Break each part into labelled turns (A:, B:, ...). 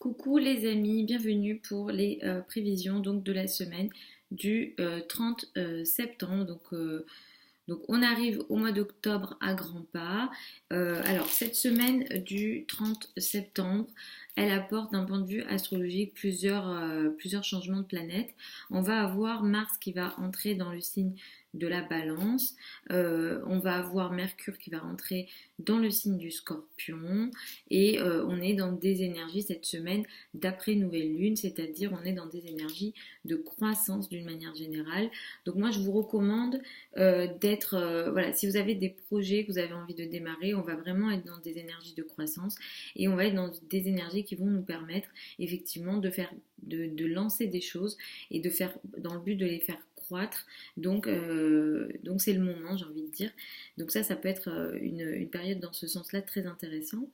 A: Coucou les amis, bienvenue pour les prévisions donc de la semaine du 30 septembre. Donc on arrive au mois d'octobre à grands pas. Alors cette semaine du 30 septembre, elle apporte d'un point de vue astrologique plusieurs changements de planètes. On va avoir Mars qui va entrer dans le signe de la Balance. On va avoir Mercure qui va rentrer dans le signe du Scorpion. Et on est dans des énergies cette semaine d'après nouvelle lune, c'est-à-dire on est dans des énergies de croissance d'une manière générale. Donc moi je vous recommande voilà, si vous avez des projets que vous avez envie de démarrer, on va vraiment être dans des énergies de croissance et on va être dans des énergies qui vont nous permettre effectivement de lancer des choses et de faire dans le but de les faire croître. Donc c'est le moment, j'ai envie de dire. Donc ça peut être une période dans ce sens-là très intéressant.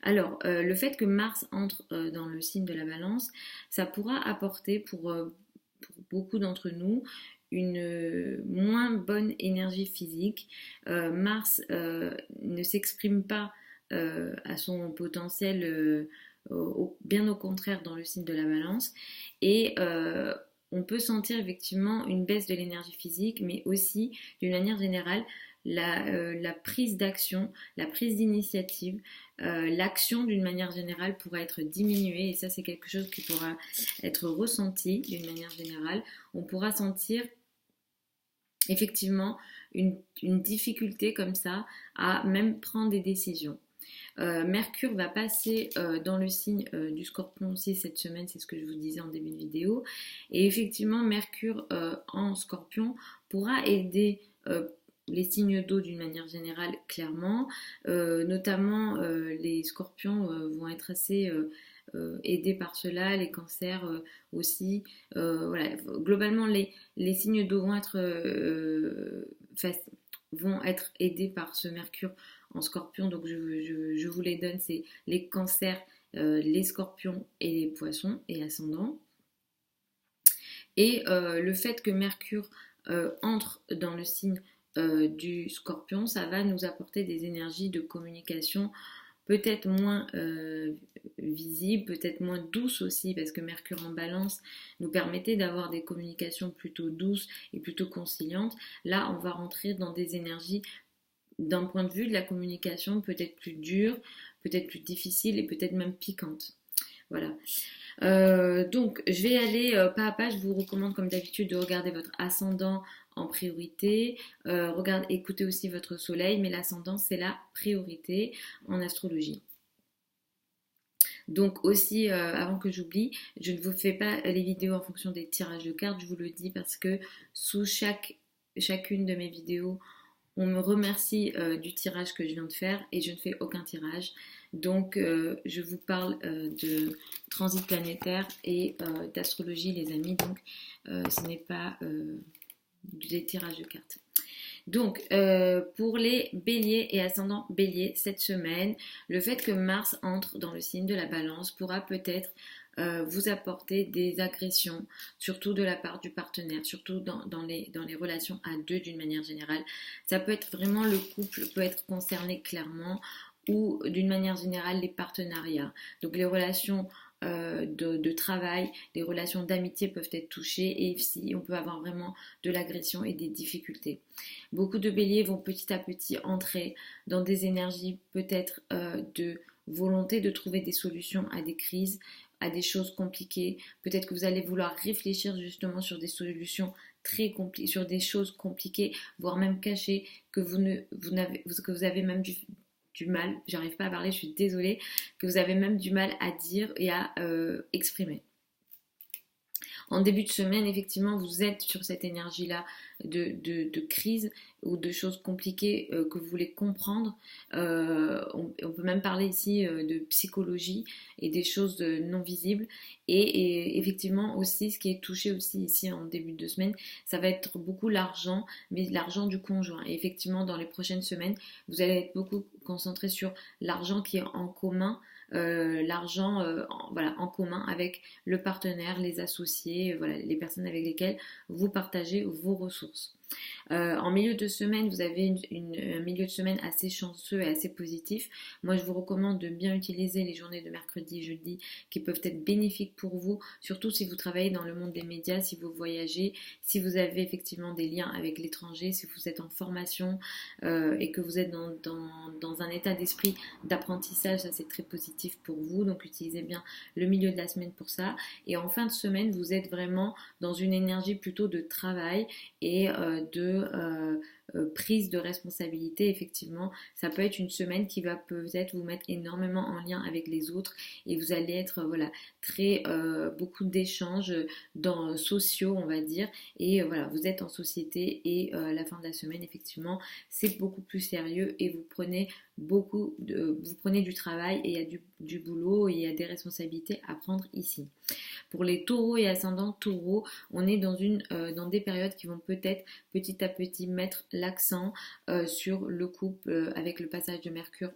A: Alors, le fait que Mars entre dans le signe de la Balance, ça pourra apporter pour beaucoup d'entre nous une moins bonne énergie physique. Mars ne s'exprime pas à son potentiel, bien au contraire dans le signe de la Balance. Et on peut sentir effectivement une baisse de l'énergie physique, mais aussi d'une manière générale la prise d'action, la prise d'initiative, l'action d'une manière générale pourra être diminuée et ça c'est quelque chose qui pourra être ressenti d'une manière générale. On pourra sentir effectivement une difficulté comme ça à même prendre des décisions. Mercure va passer dans le signe du Scorpion aussi cette semaine, c'est ce que je vous disais en début de vidéo. Et effectivement, Mercure en Scorpion pourra aider les signes d'eau d'une manière générale, clairement. Notamment, les Scorpions vont être assez aidés par cela, les cancers aussi. Voilà. Globalement, les signes d'eau vont être aidés par ce Mercure en Scorpion. Donc je vous les donne, c'est les cancers, les scorpions et les poissons et ascendants. Et le fait que Mercure entre dans le signe du Scorpion, ça va nous apporter des énergies de communication peut-être moins visibles, peut-être moins douces aussi, parce que Mercure en Balance nous permettait d'avoir des communications plutôt douces et plutôt conciliantes. Là, on va rentrer dans des énergies d'un point de vue de la communication peut-être plus dures, peut-être plus difficiles et peut-être même piquantes. Voilà. Donc, je vais aller pas à pas. Je vous recommande, comme d'habitude, de regarder votre ascendant en priorité. Écoutez aussi votre soleil, mais l'ascendant, c'est la priorité en astrologie. Donc aussi, avant que j'oublie, je ne vous fais pas les vidéos en fonction des tirages de cartes, je vous le dis parce que sous chacune de mes vidéos, on me remercie du tirage que je viens de faire et je ne fais aucun tirage. Donc je vous parle de transit planétaire et d'astrologie les amis. Donc ce n'est pas des tirages de cartes. Donc pour les béliers et ascendants béliers cette semaine, le fait que Mars entre dans le signe de la Balance pourra peut-être vous apporter des agressions, surtout de la part du partenaire, surtout dans les relations à deux d'une manière générale. Ça peut être vraiment le couple peut être concerné clairement ou d'une manière générale les partenariats. Donc les relations de travail, les relations d'amitié peuvent être touchées et si on peut avoir vraiment de l'agression et des difficultés. Beaucoup de béliers vont petit à petit entrer dans des énergies peut-être de volonté de trouver des solutions à des crises, à des choses compliquées. Peut-être que vous allez vouloir réfléchir justement sur des solutions très compliquées, sur des choses compliquées, voire même cachées, que vous avez même du mal, j'arrive pas à parler, je suis désolée, que vous avez même du mal à dire et à exprimer. En début de semaine, effectivement, vous êtes sur cette énergie-là de crise ou de choses compliquées que vous voulez comprendre. On peut même parler ici de psychologie et des choses non visibles. Et effectivement aussi, ce qui est touché aussi ici en début de semaine, ça va être beaucoup l'argent, mais l'argent du conjoint. Et effectivement, dans les prochaines semaines, vous allez être beaucoup concentré sur l'argent qui est en commun. L'argent en commun avec le partenaire, les associés, voilà, les personnes avec lesquelles vous partagez vos ressources. En milieu de semaine, vous avez un milieu de semaine assez chanceux et assez positif. Moi, je vous recommande de bien utiliser les journées de mercredi et jeudi qui peuvent être bénéfiques pour vous, surtout si vous travaillez dans le monde des médias, si vous voyagez, si vous avez effectivement des liens avec l'étranger, si vous êtes en formation et que vous êtes dans un état d'esprit d'apprentissage, ça c'est très positif pour vous. Donc, utilisez bien le milieu de la semaine pour ça. Et en fin de semaine, vous êtes vraiment dans une énergie plutôt de travail et prise de responsabilité. Effectivement, ça peut être une semaine qui va peut-être vous mettre énormément en lien avec les autres et vous allez être voilà très beaucoup d'échanges sociaux, on va dire, et voilà, vous êtes en société et la fin de la semaine, effectivement, c'est beaucoup plus sérieux et vous prenez du travail et il y a du boulot et il y a des responsabilités à prendre ici. Pour les taureaux et ascendants taureaux, on est dans des périodes qui vont peut-être petit à petit mettre l'accent sur le couple avec le passage de Mercure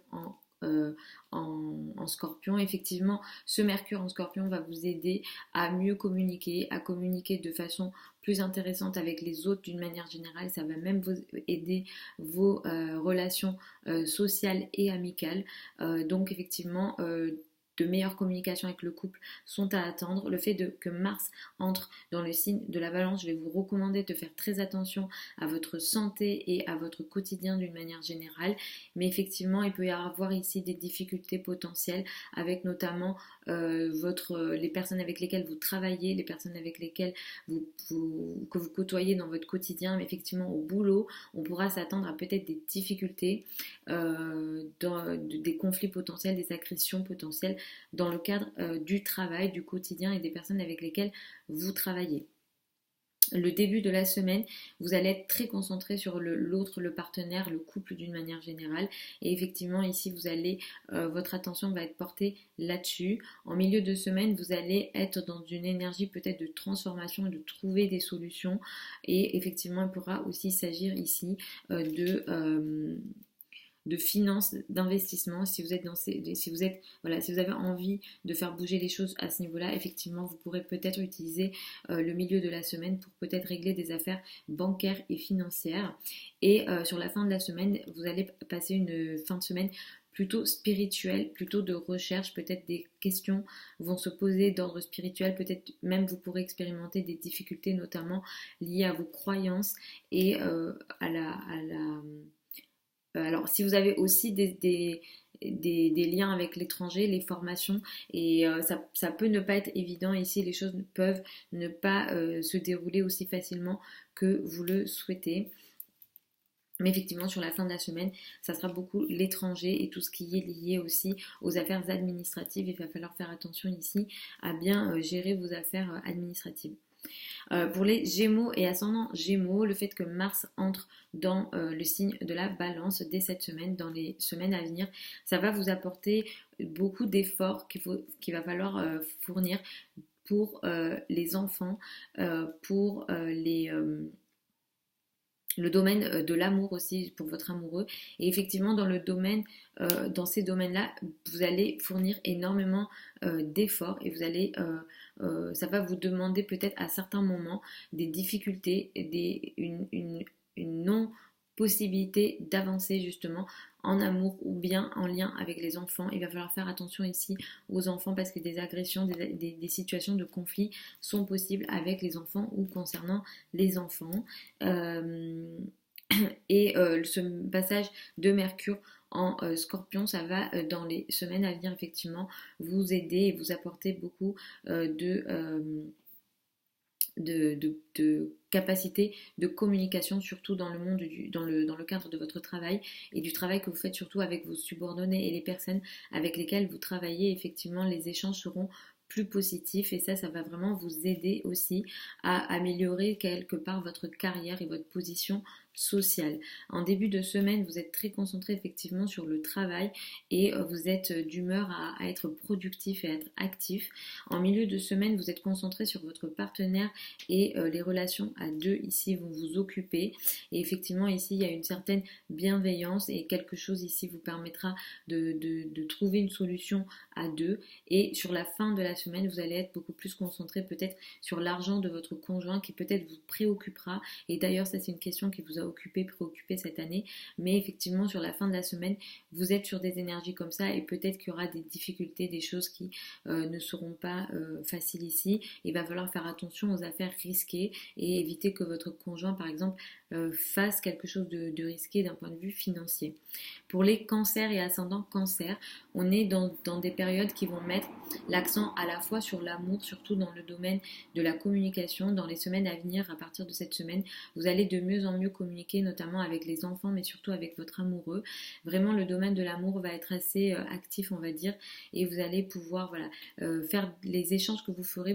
A: en scorpion. Effectivement, ce Mercure en scorpion va vous aider à mieux communiquer, à communiquer de façon plus intéressante avec les autres d'une manière générale. Ça va même vous aider vos relations sociales et amicales. Donc effectivement, de meilleures communications avec le couple sont à attendre. Le fait que Mars entre dans le signe de la Balance, je vais vous recommander de faire très attention à votre santé et à votre quotidien d'une manière générale. Mais effectivement, il peut y avoir ici des difficultés potentielles avec notamment les personnes avec lesquelles vous travaillez, les personnes avec lesquelles que vous côtoyez dans votre quotidien. Mais effectivement, au boulot, on pourra s'attendre à peut-être des difficultés, des conflits potentiels, des agressions potentielles dans le cadre du travail, du quotidien et des personnes avec lesquelles vous travaillez. Le début de la semaine, vous allez être très concentré sur l'autre, le partenaire, le couple d'une manière générale. Et effectivement, ici, votre attention va être portée là-dessus. En milieu de semaine, vous allez être dans une énergie peut-être de transformation et de trouver des solutions. Et effectivement, il pourra aussi s'agir ici de finances, d'investissement. Si vous avez envie de faire bouger les choses à ce niveau-là, effectivement, vous pourrez peut-être utiliser le milieu de la semaine pour peut-être régler des affaires bancaires et financières. Et sur la fin de la semaine, vous allez passer une fin de semaine plutôt spirituelle, plutôt de recherche. Peut-être des questions vont se poser d'ordre spirituel, peut-être même vous pourrez expérimenter des difficultés, notamment liées à vos croyances et alors, si vous avez aussi des liens avec l'étranger, les formations, et ça peut ne pas être évident ici, les choses peuvent ne pas se dérouler aussi facilement que vous le souhaitez. Mais effectivement, sur la fin de la semaine, ça sera beaucoup l'étranger et tout ce qui est lié aussi aux affaires administratives. Il va falloir faire attention ici à bien gérer vos affaires administratives. Pour les Gémeaux et ascendant Gémeaux, le fait que Mars entre dans le signe de la Balance dès cette semaine, dans les semaines à venir, ça va vous apporter beaucoup d'efforts qu'il va falloir fournir pour les enfants, pour le domaine de l'amour aussi pour votre amoureux. Et effectivement, dans ces domaines-là, vous allez fournir énormément d'efforts et ça va vous demander peut-être à certains moments des difficultés, une non-possibilité d'avancer justement en amour ou bien en lien avec les enfants. Il va falloir faire attention ici aux enfants parce que des agressions, des situations de conflit sont possibles avec les enfants ou concernant les enfants. Ce passage de Mercure en Scorpion, ça va dans les semaines à venir effectivement vous aider et vous apporter beaucoup de capacité de communication, surtout dans le monde dans le cadre de votre travail et du travail que vous faites surtout avec vos subordonnés et les personnes avec lesquelles vous travaillez. Effectivement, les échanges seront plus positifs et ça va vraiment vous aider aussi à améliorer quelque part votre carrière et votre position social. En début de semaine, vous êtes très concentré effectivement sur le travail et vous êtes d'humeur à être productif et à être actif. En milieu de semaine, vous êtes concentré sur votre partenaire et les relations à deux ici vont vous occuper. Et effectivement, ici, il y a une certaine bienveillance et quelque chose ici vous permettra de trouver une solution à deux. Et sur la fin de la semaine, vous allez être beaucoup plus concentré peut-être sur l'argent de votre conjoint qui peut-être vous préoccupera. Et d'ailleurs, ça c'est une question qui vous a préoccupé cette année. Mais effectivement, sur la fin de la semaine, vous êtes sur des énergies comme ça et peut-être qu'il y aura des difficultés, des choses qui ne seront pas faciles ici. Il va falloir faire attention aux affaires risquées et éviter que votre conjoint, par exemple, fasse quelque chose de risqué d'un point de vue financier. Pour les cancers et ascendants cancers, on est dans des périodes qui vont mettre l'accent à la fois sur l'amour, surtout dans le domaine de la communication. Dans les semaines à venir, à partir de cette semaine, vous allez de mieux en mieux communiquer, notamment avec les enfants, mais surtout avec votre amoureux. Vraiment, le domaine de l'amour va être assez actif, on va dire, et vous allez pouvoir faire les échanges que vous ferez,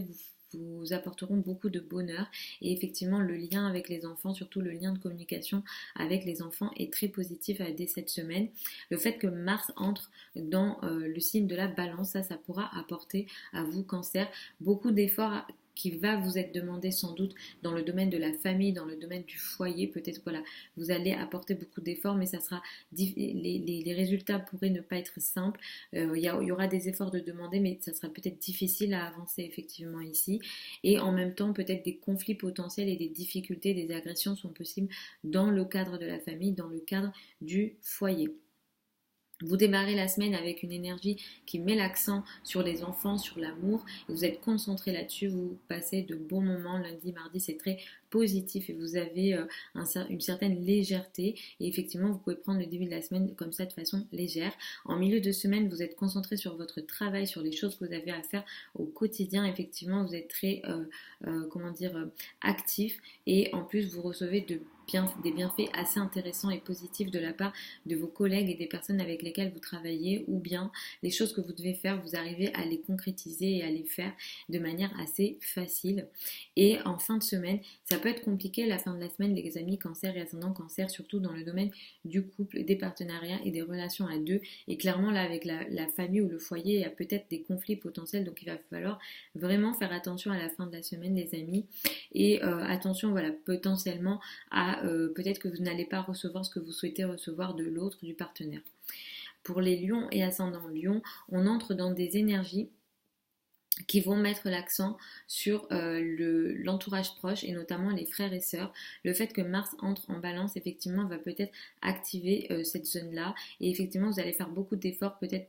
A: vous apporteront beaucoup de bonheur et effectivement le lien avec les enfants, surtout le lien de communication avec les enfants est très positif dès cette semaine. Le fait que Mars entre dans le signe de la balance, ça pourra apporter à vous cancer beaucoup d'efforts qui va vous être demandé sans doute dans le domaine de la famille, dans le domaine du foyer, peut-être vous allez apporter beaucoup d'efforts, mais ça sera les résultats pourraient ne pas être simples. Il y aura des efforts de demander, mais ça sera peut-être difficile à avancer effectivement ici. Et en même temps, peut-être des conflits potentiels et des difficultés, des agressions sont possibles dans le cadre de la famille, dans le cadre du foyer. Vous démarrez la semaine avec une énergie qui met l'accent sur les enfants, sur l'amour, et vous êtes concentré là-dessus, vous passez de bons moments, lundi, mardi, c'est très positif et vous avez une certaine légèreté et effectivement vous pouvez prendre le début de la semaine comme ça de façon légère. En milieu de semaine, vous êtes concentré sur votre travail, sur les choses que vous avez à faire au quotidien, effectivement vous êtes très actif et en plus vous recevez des bienfaits assez intéressants et positifs de la part de vos collègues et des personnes avec lesquelles vous travaillez ou bien les choses que vous devez faire, vous arrivez à les concrétiser et à les faire de manière assez facile. Et en fin de semaine, ça peut être compliqué la fin de la semaine, les amis cancer et ascendant cancer, surtout dans le domaine du couple, des partenariats et des relations à deux. Et clairement là avec la famille ou le foyer, il y a peut-être des conflits potentiels, donc il va falloir vraiment faire attention à la fin de la semaine les amis. Et attention potentiellement à peut-être que vous n'allez pas recevoir ce que vous souhaitez recevoir de l'autre, du partenaire. Pour les lions et ascendants lions, on entre dans des énergies qui vont mettre l'accent sur l'entourage proche et notamment les frères et sœurs. Le fait que Mars entre en balance effectivement va peut-être activer cette zone-là et effectivement vous allez faire beaucoup d'efforts peut-être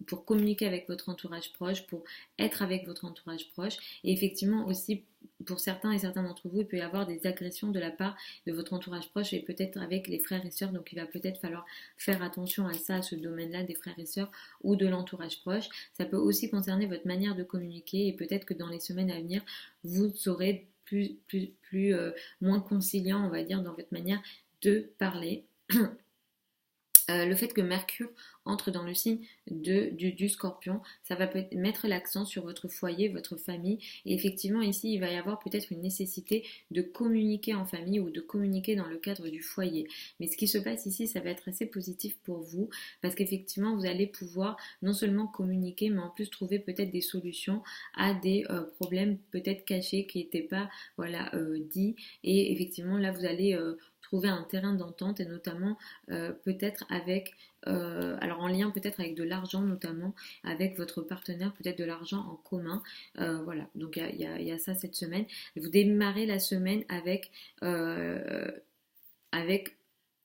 A: pour communiquer avec votre entourage proche, pour être avec votre entourage proche et effectivement aussi pour certains et certains d'entre vous, il peut y avoir des agressions de la part de votre entourage proche et peut-être avec les frères et sœurs. Donc il va peut-être falloir faire attention à ça, à ce domaine-là des frères et sœurs ou de l'entourage proche. Ça peut aussi concerner votre manière de communiquer et peut-être que dans les semaines à venir, vous serez moins conciliant, on va dire, dans votre manière de parler. Le fait que Mercure entre dans le signe du Scorpion, ça va mettre l'accent sur votre foyer, votre famille. Et effectivement, ici, il va y avoir peut-être une nécessité de communiquer en famille ou de communiquer dans le cadre du foyer. Mais ce qui se passe ici, ça va être assez positif pour vous parce qu'effectivement, vous allez pouvoir non seulement communiquer, mais en plus trouver peut-être des solutions à des problèmes peut-être cachés qui n'étaient pas dits. Et effectivement, là, vous allez trouver un terrain d'entente et notamment peut-être avec alors en lien peut-être avec de l'argent notamment avec votre partenaire, peut-être de l'argent en commun, donc il y a ça cette semaine. Vous démarrez la semaine avec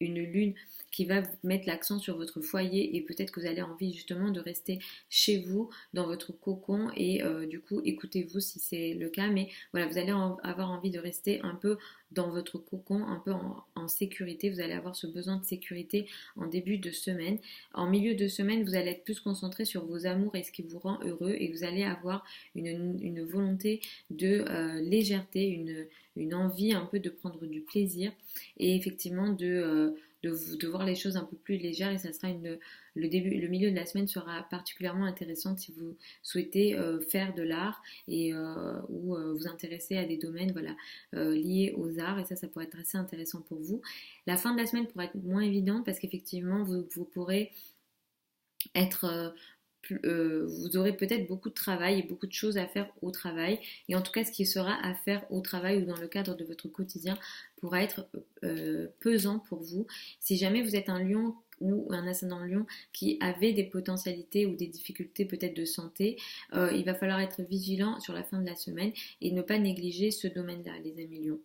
A: une lune qui va mettre l'accent sur votre foyer et peut-être que vous avez envie justement de rester chez vous dans votre cocon et du coup écoutez-vous si c'est le cas, mais voilà, vous allez avoir envie de rester un peu dans votre cocon, un peu en sécurité. Vous allez avoir ce besoin de sécurité en début de semaine. En milieu de semaine, vous allez être plus concentré sur vos amours et ce qui vous rend heureux et vous allez avoir une volonté de légèreté, une envie un peu de prendre du plaisir et effectivement de voir les choses un peu plus légères et ça sera le milieu de la semaine sera particulièrement intéressant si vous souhaitez faire de l'art ou vous intéresser à des domaines voilà, liés aux arts, et ça pourrait être assez intéressant pour vous. La fin de la semaine pourrait être moins évidente parce qu'effectivement vous pourrez être vous aurez peut-être beaucoup de travail et beaucoup de choses à faire au travail. Et en tout cas, ce qui sera à faire au travail ou dans le cadre de votre quotidien pourra être pesant pour vous. Si jamais vous êtes un lion ou un ascendant lion qui avait des potentialités ou des difficultés peut-être de santé, il va falloir être vigilant sur la fin de la semaine et ne pas négliger ce domaine-là, les amis lions.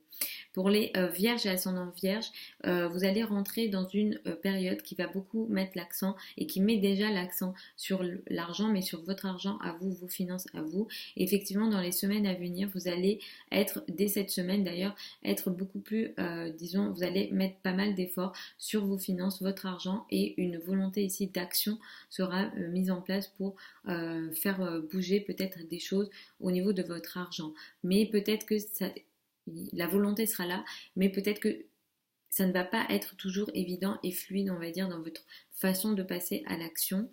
A: Pour les vierges et ascendants vierges, vous allez rentrer dans une période qui va beaucoup mettre l'accent et qui met déjà l'accent sur l'argent, mais sur votre argent à vous, vos finances à vous. Et effectivement, dans les semaines à venir, vous allez être, dès cette semaine d'ailleurs, être beaucoup plus, disons, vous allez mettre pas mal d'efforts sur vos finances, votre argent, et une volonté ici d'action sera mise en place pour faire bouger peut-être des choses au niveau de votre argent. Mais peut-être que la volonté sera là, mais peut-être que ça ne va pas être toujours évident et fluide, on va dire, dans votre façon de passer à l'action.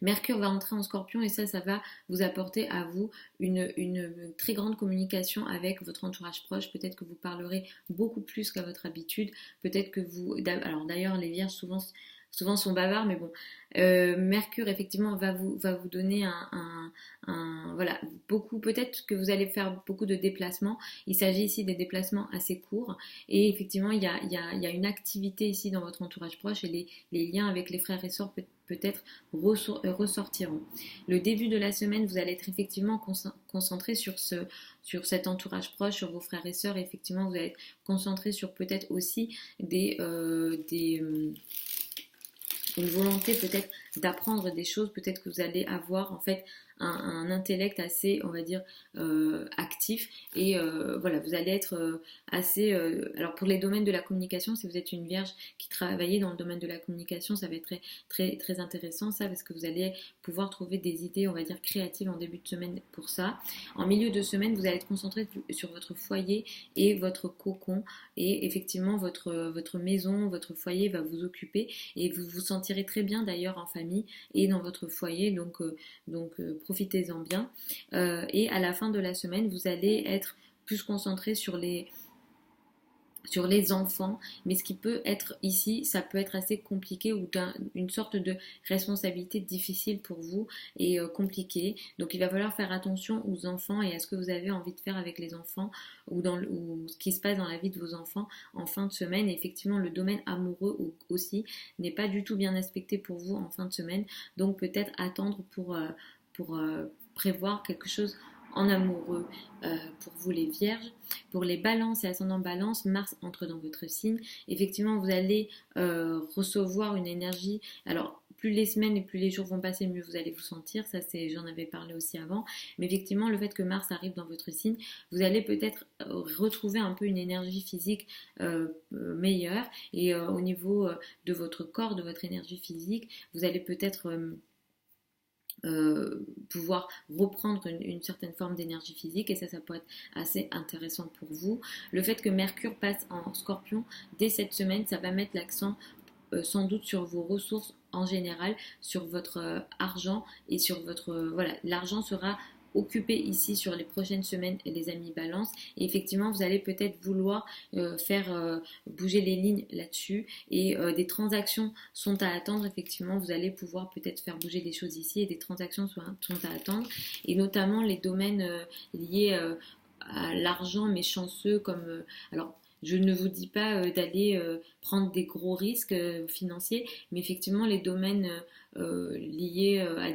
A: Mercure va entrer en Scorpion et ça va vous apporter à vous une très grande communication avec votre entourage proche. Peut-être que vous parlerez beaucoup plus qu'à votre habitude. Peut-être que vous... Alors d'ailleurs, les vierges souvent sont bavards, mais bon. Mercure, effectivement, va vous donner voilà, beaucoup, peut-être que vous allez faire beaucoup de déplacements. Il s'agit ici des déplacements assez courts. Et effectivement, il y a une activité ici dans votre entourage proche et les liens avec les frères et sœurs peut-être ressortiront. Le début de la semaine, vous allez être effectivement concentré sur cet entourage proche, sur vos frères et sœurs. Et effectivement, vous allez être concentré sur peut-être aussi une volonté peut-être d'apprendre des choses, peut-être que vous allez avoir en fait un intellect assez, on va dire, actif et voilà, vous allez être assez... alors pour les domaines de la communication, si vous êtes une vierge qui travaillez dans le domaine de la communication, ça va être très, très, très intéressant ça, parce que vous allez pouvoir trouver des idées, on va dire, créatives en début de semaine pour ça. En milieu de semaine, vous allez être concentré sur votre foyer et votre cocon, et effectivement votre maison, votre foyer va vous occuper et vous vous sentirez très bien d'ailleurs en famille et dans votre foyer, donc profitez-en bien. Et à la fin de la semaine, vous allez être plus concentré sur les enfants, mais ce qui peut être ici, ça peut être assez compliqué ou une sorte de responsabilité difficile pour vous et compliquée. Donc il va falloir faire attention aux enfants et à ce que vous avez envie de faire avec les enfants ou ce qui se passe dans la vie de vos enfants en fin de semaine. Et effectivement, le domaine amoureux aussi n'est pas du tout bien aspecté pour vous en fin de semaine. Donc peut-être attendre pour prévoir quelque chose en amoureux pour vous les vierges. Pour les balances et ascendant balance, Mars entre dans votre signe. Effectivement, vous allez recevoir une énergie. Alors, plus les semaines et plus les jours vont passer, mieux vous allez vous sentir. Ça, j'en avais parlé aussi avant. Mais effectivement, le fait que Mars arrive dans votre signe, vous allez peut-être retrouver un peu une énergie physique meilleure. Et au niveau de votre corps, de votre énergie physique, vous allez peut-être... pouvoir reprendre une certaine forme d'énergie physique, et ça peut être assez intéressant pour vous. Le fait que Mercure passe en Scorpion dès cette semaine, ça va mettre l'accent sans doute sur vos ressources en général, sur votre argent et sur votre... voilà, l'argent sera occupé ici sur les prochaines semaines, les amis balance, et effectivement vous allez peut-être vouloir faire bouger les lignes là-dessus, et des transactions sont à attendre. Effectivement, vous allez pouvoir peut-être faire bouger des choses ici et des transactions sont à attendre, et notamment les domaines liés à l'argent mais chanceux, comme alors je ne vous dis pas d'aller prendre des gros risques financiers, mais effectivement les domaines liés à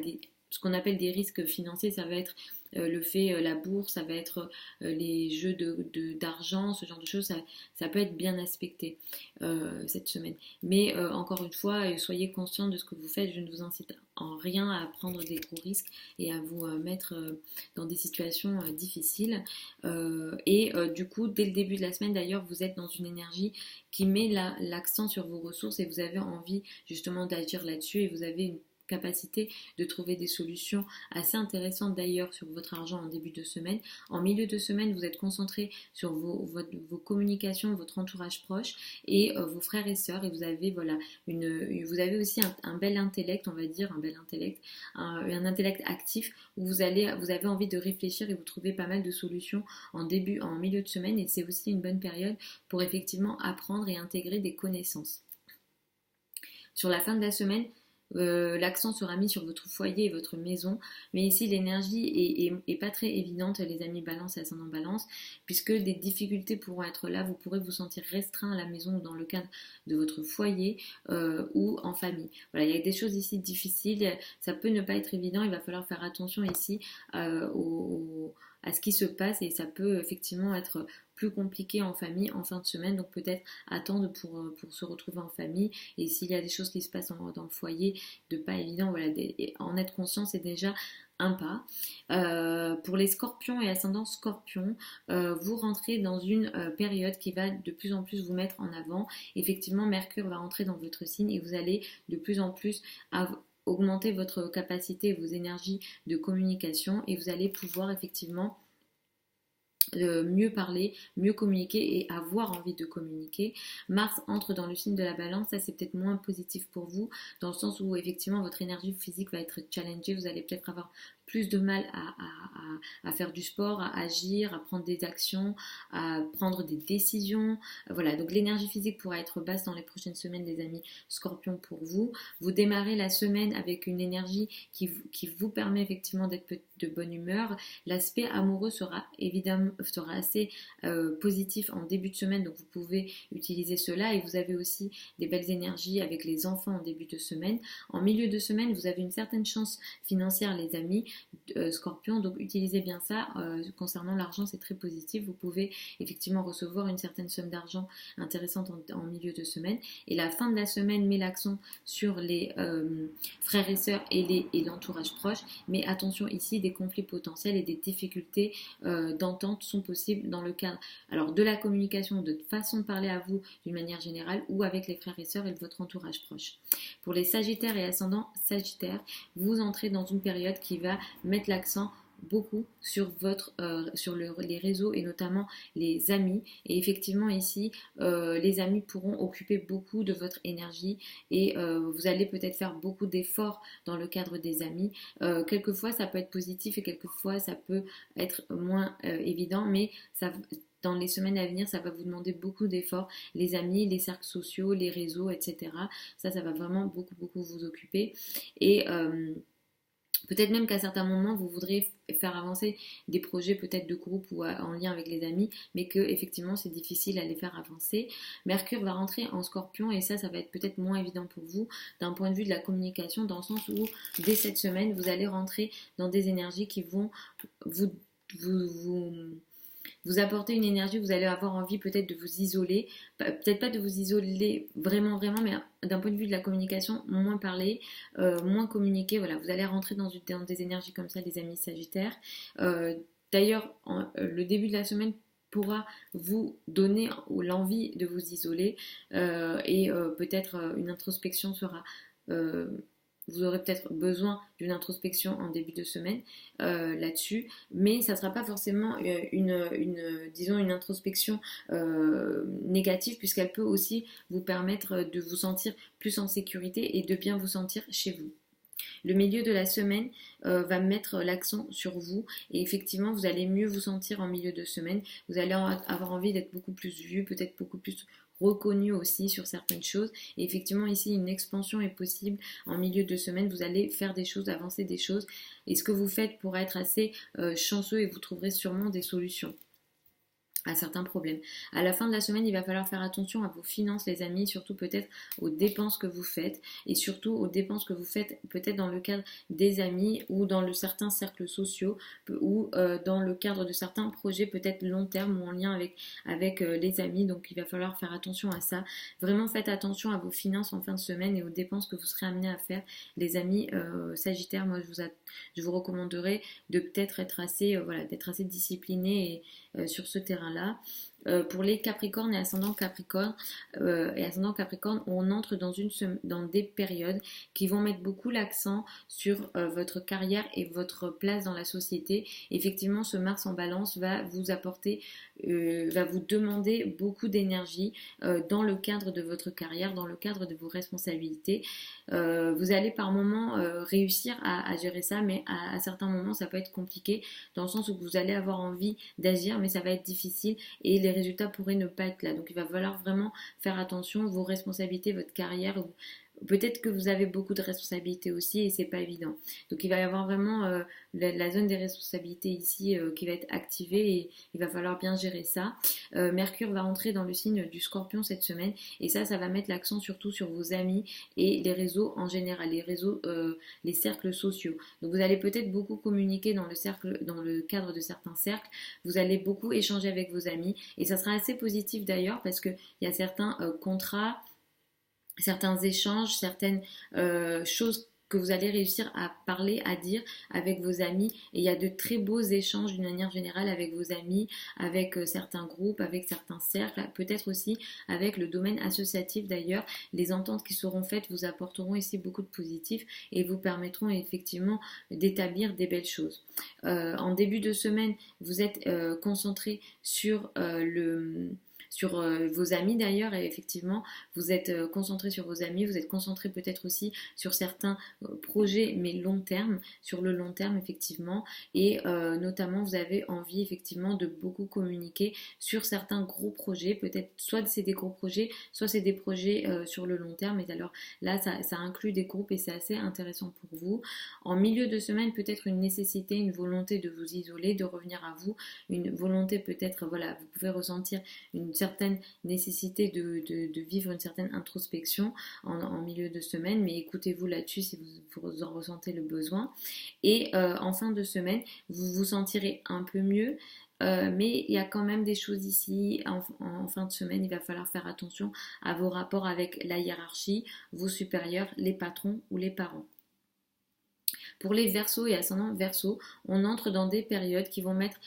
A: ce qu'on appelle des risques financiers, ça va être le fait, la bourse, ça va être les jeux d'argent, ce genre de choses, ça peut être bien aspecté cette semaine. Mais encore une fois, soyez conscient de ce que vous faites, je ne vous incite en rien à prendre des gros risques et à vous mettre dans des situations difficiles. Du coup, dès le début de la semaine, d'ailleurs, vous êtes dans une énergie qui met l'accent sur vos ressources et vous avez envie justement d'agir là-dessus, et vous avez capacité de trouver des solutions assez intéressantes d'ailleurs sur votre argent en début de semaine. En milieu de semaine, vous êtes concentré sur vos communications, votre entourage proche et vos frères et sœurs, et vous avez voilà vous avez aussi un bel intellect, on va dire, un bel intellect, un intellect actif où vous avez envie de réfléchir et vous trouvez pas mal de solutions en milieu de semaine, et c'est aussi une bonne période pour effectivement apprendre et intégrer des connaissances. Sur la fin de la semaine, l'accent sera mis sur votre foyer et votre maison, mais ici l'énergie est pas très évidente, les amis balance et ascendant balance, puisque des difficultés pourront être là. Vous pourrez vous sentir restreint à la maison ou dans le cadre de votre foyer ou en famille. Voilà, il y a des choses ici difficiles, ça peut ne pas être évident, il va falloir faire attention ici à ce qui se passe, et ça peut effectivement être plus compliqué en famille en fin de semaine, donc peut-être attendre pour se retrouver en famille, et s'il y a des choses qui se passent dans le foyer de pas évident, voilà, en être conscient c'est déjà un pas. Pour les scorpions et ascendants scorpions, vous rentrez dans une période qui va de plus en plus vous mettre en avant. Effectivement, Mercure va rentrer dans votre signe et vous allez de plus en plus augmenter votre capacité et vos énergies de communication, et vous allez pouvoir effectivement mieux parler, mieux communiquer et avoir envie de communiquer. Mars entre dans le signe de la balance, ça c'est peut-être moins positif pour vous, dans le sens où effectivement votre énergie physique va être challengée, vous allez peut-être avoir plus de mal à faire du sport, à agir, à prendre des actions, à prendre des décisions. Voilà, donc l'énergie physique pourra être basse dans les prochaines semaines, les amis Scorpions, pour vous. Vous démarrez la semaine avec une énergie qui vous permet effectivement d'être de bonne humeur. L'aspect amoureux sera assez positif en début de semaine, donc vous pouvez utiliser cela, et vous avez aussi des belles énergies avec les enfants en début de semaine. En milieu de semaine, vous avez une certaine chance financière, les amis Scorpion, donc utilisez bien ça. Concernant l'argent, c'est très positif, vous pouvez effectivement recevoir une certaine somme d'argent intéressante en milieu de semaine, et la fin de la semaine met l'accent sur les frères et sœurs et l'entourage proche, mais attention ici, des conflits potentiels et des difficultés d'entente sont possibles dans le cadre alors de la communication, de façon de parler à vous d'une manière générale, ou avec les frères et sœurs et votre entourage proche. Pour les Sagittaires et ascendants Sagittaires, vous entrez dans une période qui va mettre l'accent beaucoup sur les réseaux et notamment les amis, et effectivement ici les amis pourront occuper beaucoup de votre énergie, et vous allez peut-être faire beaucoup d'efforts dans le cadre des amis. Quelquefois ça peut être positif et quelquefois ça peut être moins évident, mais dans les semaines à venir, ça va vous demander beaucoup d'efforts, les amis, les cercles sociaux, les réseaux, etc. Ça va vraiment beaucoup vous occuper, et peut-être même qu'à certains moments, vous voudrez faire avancer des projets peut-être de groupe ou en lien avec les amis, mais que effectivement c'est difficile à les faire avancer. Mercure va rentrer en Scorpion, et ça va être peut-être moins évident pour vous d'un point de vue de la communication, dans le sens où dès cette semaine, vous allez rentrer dans des énergies qui vont vous apporter une énergie, vous allez avoir envie peut-être de vous isoler, peut-être pas de vous isoler vraiment, mais d'un point de vue de la communication, moins parler, moins communiquer. Voilà, vous allez rentrer dans des énergies comme ça, les amis Sagittaires. D'ailleurs, le début de la semaine pourra vous donner l'envie de vous isoler, et peut-être une introspection sera vous aurez peut-être besoin d'une introspection en début de semaine là-dessus, mais ça ne sera pas forcément disons une introspection négative, puisqu'elle peut aussi vous permettre de vous sentir plus en sécurité et de bien vous sentir chez vous. Le milieu de la semaine va mettre l'accent sur vous, et effectivement vous allez mieux vous sentir en milieu de semaine, vous allez avoir envie d'être beaucoup plus vu, peut-être beaucoup plus reconnu aussi sur certaines choses, et effectivement ici une expansion est possible en milieu de semaine. Vous allez faire des choses, avancer des choses, et ce que vous faites pourra être assez chanceux, et vous trouverez sûrement des solutions à certains problèmes. À la fin de la semaine, il va falloir faire attention à vos finances, les amis, surtout peut-être aux dépenses que vous faites, et surtout aux dépenses que vous faites peut-être dans le cadre des amis ou dans certains cercles sociaux, ou dans le cadre de certains projets peut-être long terme ou en lien avec les amis. Donc il va falloir faire attention à ça. Vraiment faites attention à vos finances en fin de semaine et aux dépenses que vous serez amenés à faire, les amis Sagittaires. Moi je vous recommanderais de peut-être être assez d'être assez discipliné sur ce terrain-là. Pour les Capricornes et ascendant Capricorne, on entre dans des périodes qui vont mettre beaucoup l'accent sur votre carrière et votre place dans la société. Effectivement, ce Mars en Balance va vous apporter, va vous demander beaucoup d'énergie dans le cadre de votre carrière, dans le cadre de vos responsabilités. Vous allez par moments réussir à gérer ça, mais à certains moments, ça peut être compliqué dans le sens où vous allez avoir envie d'agir, mais ça va être difficile et les résultats pourraient ne pas être là. Donc il va falloir vraiment faire attention, vos responsabilités, votre carrière. Peut-être que vous avez beaucoup de responsabilités aussi et c'est pas évident. Donc il va y avoir vraiment la zone des responsabilités ici qui va être activée et il va falloir bien gérer ça. Mercure va entrer dans le signe du Scorpion cette semaine et ça va mettre l'accent surtout sur vos amis et les réseaux en général, les réseaux, les cercles sociaux. Donc vous allez peut-être beaucoup communiquer dans le cadre de certains cercles. Vous allez beaucoup échanger avec vos amis et ça sera assez positif d'ailleurs parce que il y a certains contrats, certains échanges, certaines choses que vous allez réussir à parler, à dire avec vos amis. Et il y a de très beaux échanges d'une manière générale avec vos amis, avec certains groupes, avec certains cercles, peut-être aussi avec le domaine associatif d'ailleurs. Les ententes qui seront faites vous apporteront ici beaucoup de positifs et vous permettront effectivement d'établir des belles choses. En début de semaine, vous êtes concentré sur vos amis d'ailleurs et effectivement vous êtes concentré sur vos amis, vous êtes concentré peut-être aussi sur certains projets mais long terme, sur le long terme effectivement et notamment vous avez envie effectivement de beaucoup communiquer sur certains gros projets, peut-être soit c'est des gros projets, soit c'est des projets sur le long terme et alors là ça inclut des groupes et c'est assez intéressant pour vous. En milieu de semaine peut-être une nécessité, une volonté de vous isoler, de revenir à vous, une volonté peut-être, voilà, vous pouvez ressentir une certaine nécessité de vivre une certaine introspection en milieu de semaine, mais écoutez-vous là-dessus si vous en ressentez le besoin. Et en fin de semaine, vous vous sentirez un peu mieux. Mais il y a quand même des choses ici en fin de semaine, il va falloir faire attention à vos rapports avec la hiérarchie, vos supérieurs, les patrons ou les parents. Pour les Verseaux et ascendants Verseaux, on entre dans des périodes qui vont mettre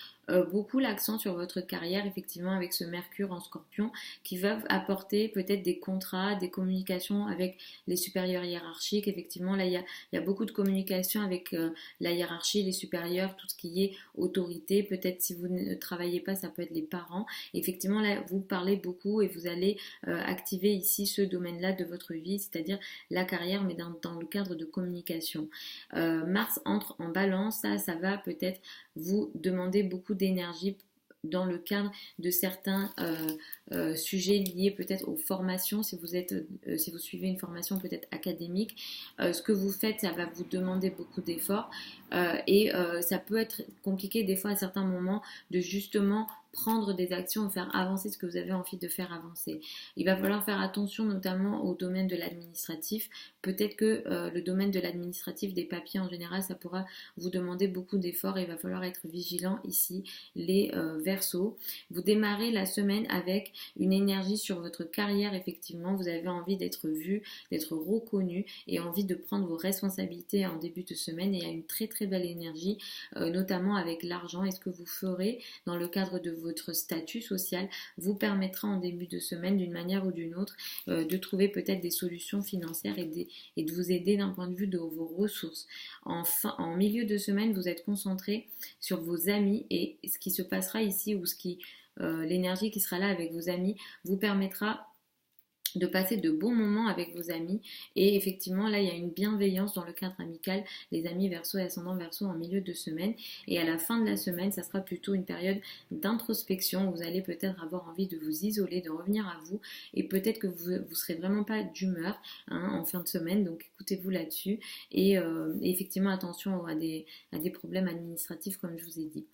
A: beaucoup l'accent sur votre carrière, effectivement, avec ce Mercure en Scorpion, qui va apporter peut-être des contrats, des communications avec les supérieurs hiérarchiques. Effectivement, là, il y a beaucoup de communication avec la hiérarchie, les supérieurs, tout ce qui est autorité. Peut-être si vous ne travaillez pas, ça peut être les parents. Effectivement, là, vous parlez beaucoup et vous allez activer ici ce domaine-là de votre vie, c'est-à-dire la carrière, mais dans le cadre de communication. Mars entre en Balance, ça va peut-être vous demander beaucoup d'énergie dans le cadre de certains sujets liés peut-être aux formations, si vous suivez une formation peut-être académique, ce que vous faites, ça va vous demander beaucoup d'efforts et ça peut être compliqué des fois à certains moments de justement prendre des actions, faire avancer ce que vous avez envie de faire avancer. Il va falloir faire attention notamment au domaine de l'administratif. Peut-être que le domaine de l'administratif, des papiers en général, ça pourra vous demander beaucoup d'efforts et il va falloir être vigilant ici, les Verseaux. Vous démarrez la semaine avec une énergie sur votre carrière, effectivement. Vous avez envie d'être vu, d'être reconnu et envie de prendre vos responsabilités en début de semaine et il y a une très très belle énergie, notamment avec l'argent. Et ce que vous ferez dans le cadre de votre statut social vous permettra en début de semaine d'une manière ou d'une autre de trouver peut-être des solutions financières et de vous aider d'un point de vue de vos ressources. En milieu de semaine, vous êtes concentré sur vos amis et ce qui se passera ici ou l'énergie qui sera là avec vos amis vous permettra de passer de bons moments avec vos amis et effectivement là il y a une bienveillance dans le cadre amical, les amis Verseau et ascendant Verseau en milieu de semaine et à la fin de la semaine ça sera plutôt une période d'introspection où vous allez peut-être avoir envie de vous isoler, de revenir à vous et peut-être que vous serez vraiment pas d'humeur en fin de semaine, donc écoutez-vous là-dessus et effectivement attention à des problèmes administratifs comme je vous ai dit.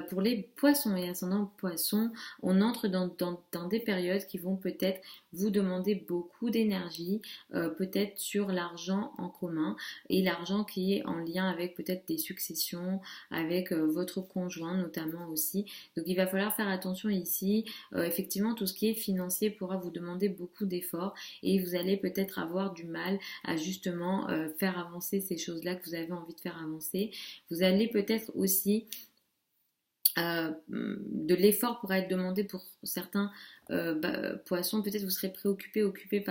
A: Pour les poissons et ascendant poissons, on entre dans des périodes qui vont peut-être vous demander beaucoup d'énergie, peut-être sur l'argent en commun et l'argent qui est en lien avec peut-être des successions, avec votre conjoint notamment aussi. Donc il va falloir faire attention ici. Effectivement, tout ce qui est financier pourra vous demander beaucoup d'efforts et vous allez peut-être avoir du mal à justement faire avancer ces choses-là que vous avez envie de faire avancer. Vous allez peut-être aussi de l'effort pourra être demandé pour certains poissons. Peut-être vous serez occupé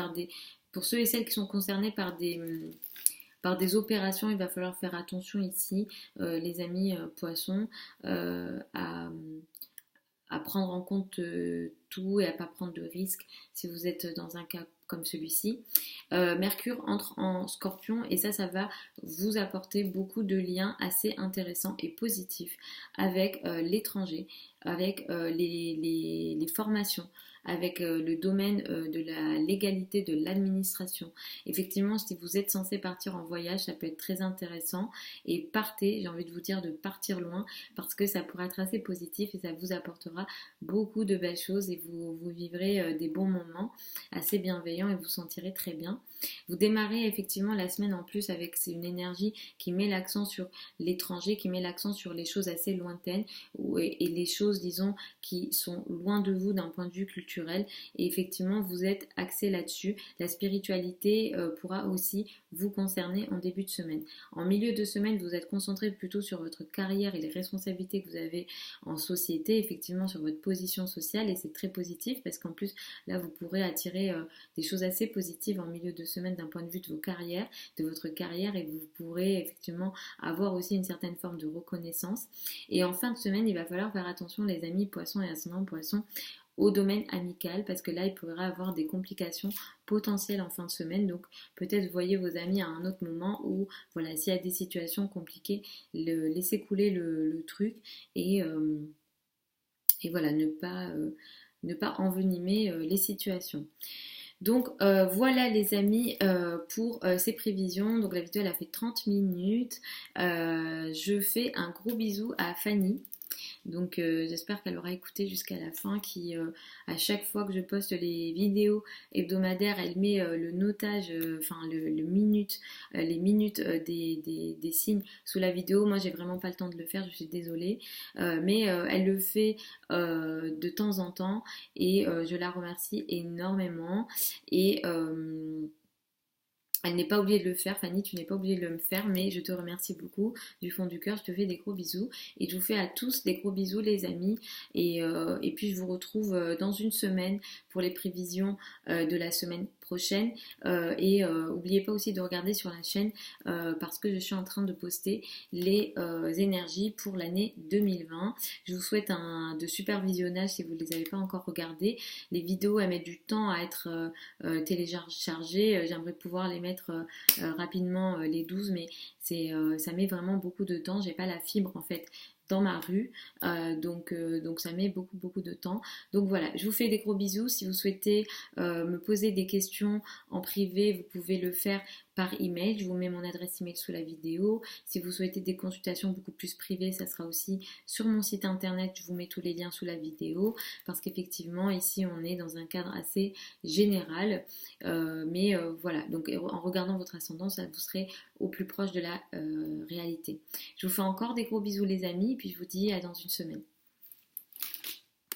A: pour ceux et celles qui sont concernés par des opérations. Il va falloir faire attention ici, les amis poissons, à prendre en compte tout et à ne pas prendre de risques si vous êtes dans un cas comme celui-ci. Mercure entre en Scorpion et ça va vous apporter beaucoup de liens assez intéressants et positifs avec l'étranger, avec les formations, avec le domaine de la légalité, de l'administration. Effectivement, si vous êtes censé partir en voyage, ça peut être très intéressant. Et partez, j'ai envie de vous dire de partir loin parce que ça pourra être assez positif et ça vous apportera beaucoup de belles choses et vous vivrez des bons moments assez bienveillants et vous sentirez très bien. Vous démarrez effectivement la semaine en plus avec une énergie qui met l'accent sur l'étranger, qui met l'accent sur les choses assez lointaines et les choses, disons, qui sont loin de vous d'un point de vue culturel. Et effectivement, vous êtes axé là-dessus. La spiritualité pourra aussi vous concerner en début de semaine. En milieu de semaine, vous êtes concentré plutôt sur votre carrière et les responsabilités que vous avez en société, effectivement sur votre position sociale et c'est très positif parce qu'en plus là vous pourrez attirer des choses assez positives en milieu de semaine d'un point de vue de votre carrière et vous pourrez effectivement avoir aussi une certaine forme de reconnaissance. Et en fin de semaine, il va falloir faire attention les amis poissons et ascendants poissons au domaine amical parce que là il pourrait avoir des complications potentielles en fin de semaine, donc peut-être voyez vos amis à un autre moment où voilà, s'il y a des situations compliquées, laissez couler le truc et voilà, ne pas envenimer les situations. Donc voilà les amis pour ces prévisions. Donc la vidéo elle a fait 30 minutes. Je fais un gros bisou à Fanny. Donc j'espère qu'elle aura écouté jusqu'à la fin, qui à chaque fois que je poste les vidéos hebdomadaires, elle met le notage, enfin le minute, les minutes des signes sous la vidéo. Moi j'ai vraiment pas le temps de le faire, je suis désolée. Mais elle le fait de temps en temps et je la remercie énormément. Et elle n'est pas obligée de le faire, Fanny, tu n'es pas obligée de le faire, mais je te remercie beaucoup du fond du cœur, je te fais des gros bisous et je vous fais à tous des gros bisous les amis et puis je vous retrouve dans une semaine pour les prévisions de la semaine prochaine et n'oubliez pas aussi de regarder sur la chaîne parce que je suis en train de poster les énergies pour l'année 2020. Je vous souhaite de super visionnage si vous ne les avez pas encore regardées. Les vidéos elles mettent du temps à être téléchargées, j'aimerais pouvoir les mettre rapidement les 12 mais ça met vraiment beaucoup de temps, j'ai pas la fibre en fait dans ma rue donc ça met beaucoup de temps. Donc voilà, je vous fais des gros bisous. Si vous souhaitez me poser des questions en privé, vous pouvez le faire par email, je vous mets mon adresse email sous la vidéo. Si vous souhaitez des consultations beaucoup plus privées, ça sera aussi sur mon site internet, je vous mets tous les liens sous la vidéo parce qu'effectivement ici on est dans un cadre assez général mais voilà, donc en regardant votre ascendance, vous serez au plus proche de la réalité. Je vous fais encore des gros bisous les amis et puis je vous dis à dans une semaine.